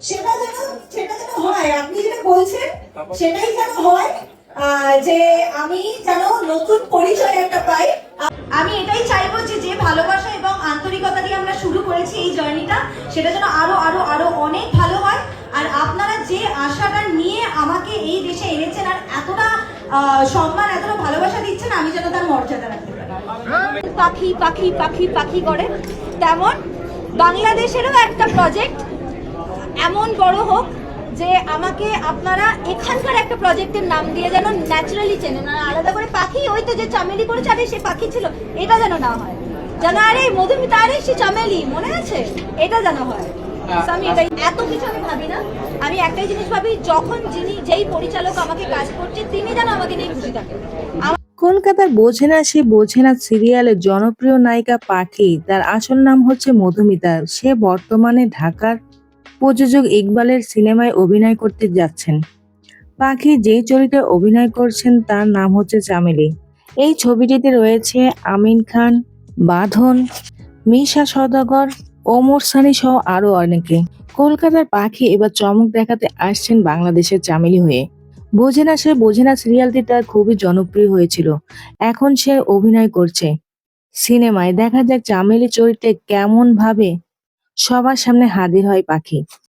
সেটা যেন সেটা যেন হয়, আপনি যেটা বলছেন সেটাই যেন হয়, যে আমি যেন নতুন পরিচয় একটা পাই। আমি এটাই চাইবো যে যে ভালোবাসা এবং আন্তরিকতা দিয়ে আমরা শুরু করেছি এই জার্নিটা, সেটা যেন আরো আরো আরো অনেক ভালো হয়। আর আপনারা যে আশাটা নিয়ে আমাকে এই দেশে এনেছেন আর এতটা সম্মান এতটা ভালোবাসা দিচ্ছেন, আমি যেন তার মর্যাদা রাখতে পারি। পাখি পাখি পাখি পাখি করে তেমন বাংলাদেশেরও একটা প্রজেক্ট এমন বড় হোক যে আমাকে আপনারা এখানকার একটা প্রজেক্টের নাম দিয়ে যেন ন্যাচারালি চেনেন, আর আলাদা করে পাখি ওই তো যে চামেলি করেছে আরে সে পাখি ছিল, এটা যেন না হয়। যেন আরে মধুমিতা আরে সে চামেলি মনে আছে, এটা যেন হয়। আমি এটাই, এত কিছু আমি ভাবি না, আমি একটাই জিনিস ভাবি, যখন যেই পরিচালক আমাকে কাজ করছে তিনি যেন আমাকে নিয়ে খুশি থাকে। কলকাতার বোঝে না সে বোঝে না সিরিয়ালের জনপ্রিয় নায়িকা পাখি, তার আসল নাম হচ্ছে মধুমিতা। সে বর্তমানে ঢাকার প্রযোজক ইকবালের সিনেমায় অভিনয় করতে যাচ্ছেন। পাখি যে চরিত্রে অভিনয় করছেন তার নাম হচ্ছে চামেলি। এই ছবিটিতে রয়েছে আমিন খান, বাঁধন, মিশা সওদাগর, ওমর সানি সহ আরো অনেকে। কলকাতার পাখি এবার চমক দেখাতে আসছেন বাংলাদেশের চামেলি হয়ে। বোঝে না সে বোঝে না সিরিয়ালটি তার খুবই জনপ্রিয় হয়েছিল, এখন সে অভিনয় করছে সিনেমায়। দেখা যাক চামেলি চরিত্রে কেমন ভাবে সবার সামনে হাজির হয় পাখি।